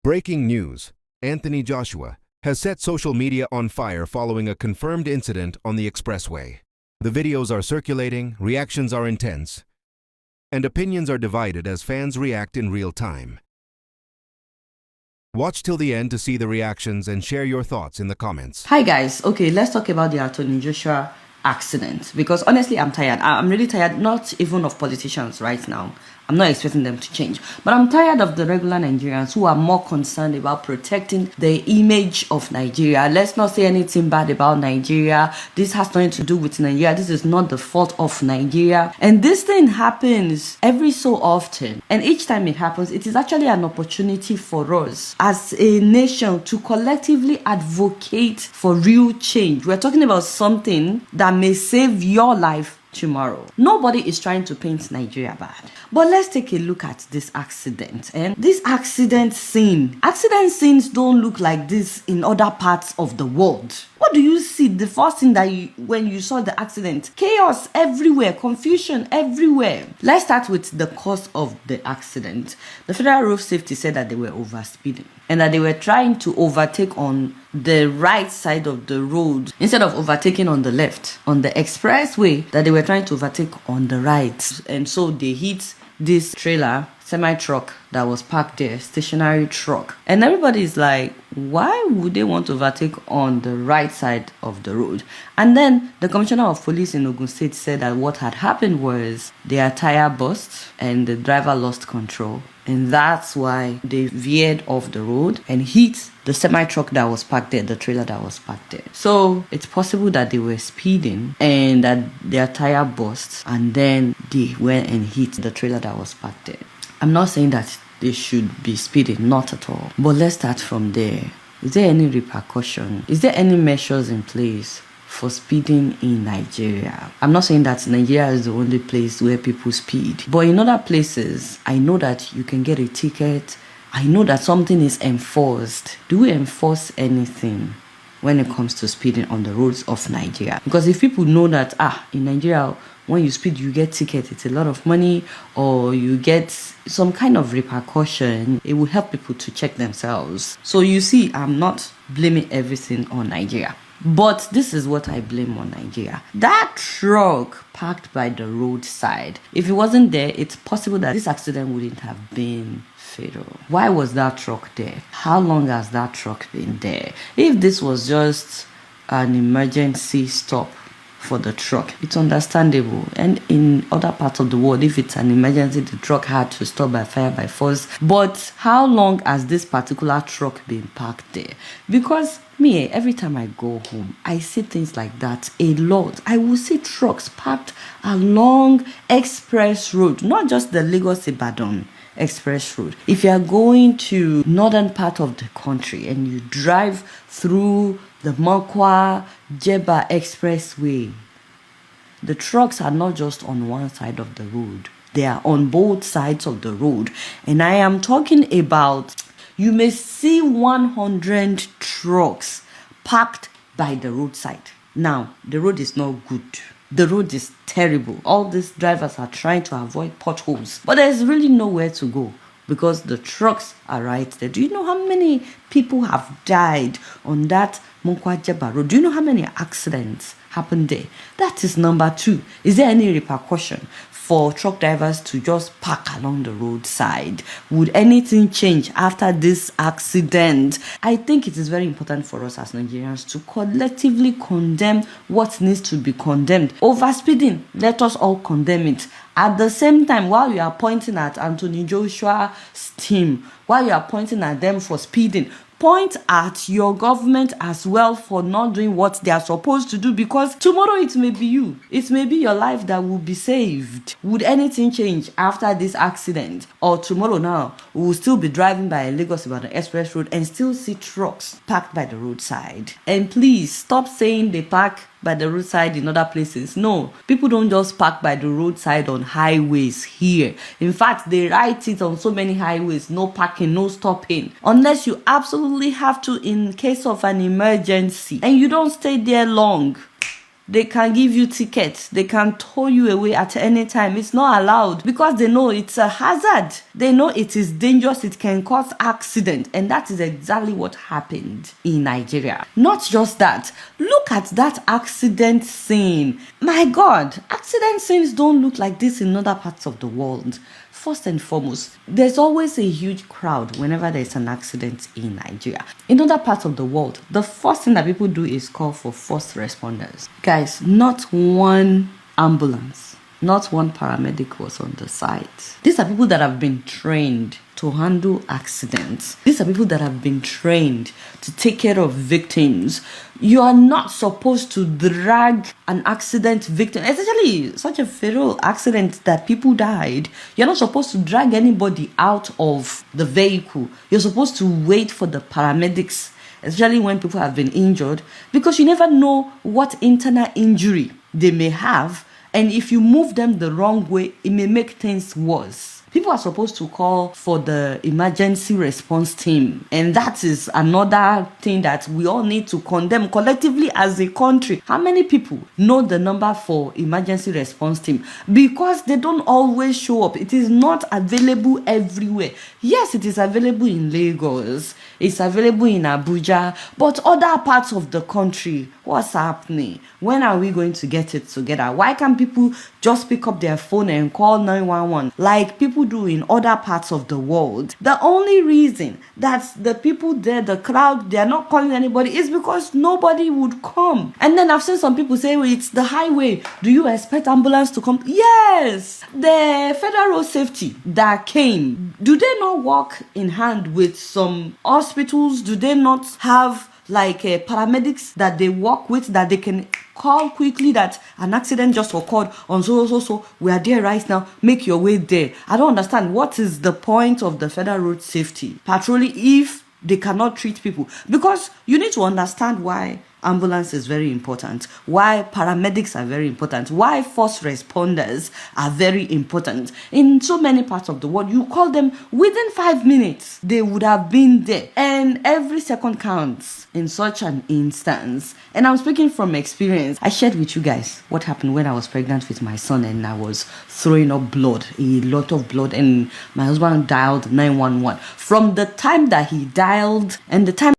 Breaking news. Anthony Joshua has set social media on fire following a confirmed incident on the expressway. The videos are circulating, reactions are intense, and opinions are divided as fans react in real time. Watch till the end to see the reactions and share your thoughts in the comments. Hi guys, okay, let's talk about the Anthony Joshua accident, because honestly I'm tired. I'm really tired, not even of politicians right now. I'm not expecting them to change, but I'm tired of the regular Nigerians who are more concerned about protecting the image of Nigeria. Let's not say anything bad about Nigeria. This has nothing to do with Nigeria. This is not the fault of Nigeria. And this thing happens every so often. And each time it happens, it is actually an opportunity for us as a nation to collectively advocate for real change. We're talking about something that may save your life tomorrow. Nobody is trying to paint Nigeria bad. But let's take a look at this accident. And this accident scenes don't look like this in other parts of the world. What do you see? The first thing that when you saw the accident, chaos everywhere, confusion everywhere. Let's start with the cause of the accident. The Federal Road Safety said that they were overspeeding and that they were trying to overtake on the right side of the road instead of overtaking on the left, on the expressway, that they were trying to overtake on the right. And so they hit this trailer, semi-truck that was parked there, stationary truck. And everybody is like, why would they want to overtake on the right side of the road? And then the commissioner of police in Ogun State said that what had happened was their tire burst and the driver lost control. And that's why they veered off the road and hit the semi-truck that was parked there, the trailer that was parked there. So it's possible that they were speeding and that their tire burst and then they went and hit the trailer that was parked there. I'm not saying that they should be speeding, not at all. But let's start from there. Is there any repercussion? Is there any measures in place for speeding in Nigeria? I'm not saying that Nigeria is the only place where people speed, but in other places, I know that you can get a ticket. I know that something is enforced. Do we enforce anything when it comes to speeding on the roads of Nigeria? Because if people know that, in Nigeria, when you speed, you get ticket, it's a lot of money, or you get some kind of repercussion, it will help people to check themselves. So you see, I'm not blaming everything on Nigeria. But this is what I blame on Nigeria. That truck parked by the roadside, if it wasn't there, it's possible that this accident wouldn't have been fatal. Why was that truck there? How long has that truck been there? If this was just an emergency stop for the truck, it's understandable. And in other parts of the world, if it's an emergency, the truck had to stop by fire by force. But how long has this particular truck been parked there? Because me, every time I go home, I see things like that a lot. I will see trucks parked along express road, not just the Lagos-Ibadan express road. If you are going to northern part of the country and you drive through the Mokwa Jeba expressway, the trucks are not just on one side of the road, they are on both sides of the road. And I am talking about, you may see 100 trucks parked by the roadside. Now, the road is not good. The road is terrible. All these drivers are trying to avoid potholes, but there's really nowhere to go because the trucks are right there. Do you know how many people have died on that Mokwa Jeba road? Do you know how many accidents happened there? That is number two. Is there any repercussion for truck drivers to just park along the roadside? Would anything change after this accident? I think it is very important for us as Nigerians to collectively condemn what needs to be condemned. Overspeeding, let us all condemn it. At the same time, while you are pointing at Anthony Joshua's team, while you are pointing at them for speeding, point at your government as well for not doing what they are supposed to do, because tomorrow it may be you. It may be your life that will be saved. Would anything change after this accident? Or tomorrow now, we will still be driving by Lagos-Ibadan Express Road and still see trucks parked by the roadside. And please, stop saying they park by the roadside in other places. No, people don't just park by the roadside on highways here. In fact, they write it on so many highways: no parking, no stopping, unless you absolutely have to in case of an emergency, and you don't stay there long. They can give you tickets. They can tow you away at any time. It's not allowed because they know it's a hazard. They know it is dangerous. It can cause accident. And that is exactly what happened in Nigeria. Not just that. Look at that accident scene. My God, accident scenes don't look like this in other parts of the world. First and foremost, there's always a huge crowd whenever there's an accident in Nigeria. In other parts of the world, the first thing that people do is call for first responders. Guys, not one ambulance, not one paramedic was on the site. These are people that have been trained to handle accidents. These are people that have been trained to take care of victims. You are not supposed to drag an accident victim, especially such a fatal accident that people died. You're not supposed to drag anybody out of the vehicle. You're supposed to wait for the paramedics, especially when people have been injured, because you never know what internal injury they may have. And if you move them the wrong way, it may make things worse. People are supposed to call for the emergency response team. And that is another thing that we all need to condemn collectively as a country. How many people know the number for emergency response team? Because they don't always show up. It is not available everywhere. Yes, it is available in Lagos. It's available in Abuja. But other parts of the country, what's happening? When are we going to get it together? Why can't people just pick up their phone and call 911 like people do in other parts of the world? The only reason that the people there, the crowd, they are not calling anybody is because nobody would come. And then I've seen some people say, well, it's the highway. Do you expect ambulance to come? Yes. The federal road safety that came, do they not work in hand with some hospitals? Do they not have like paramedics that they work with, that they can call quickly that an accident just occurred on so we are there right now, make your way there? I don't understand. What is the point of the federal road safety patrolling if they cannot treat people? Because you need to understand why ambulance is very important, why paramedics are very important, why first responders are very important. In so many parts of the world, you call them within 5 minutes, they would have been there. And every second counts in such an instance. And I'm speaking from experience. I shared with you guys what happened when I was pregnant with my son and I was throwing up blood, a lot of blood, and my husband dialed 911. From the time that he dialed and the time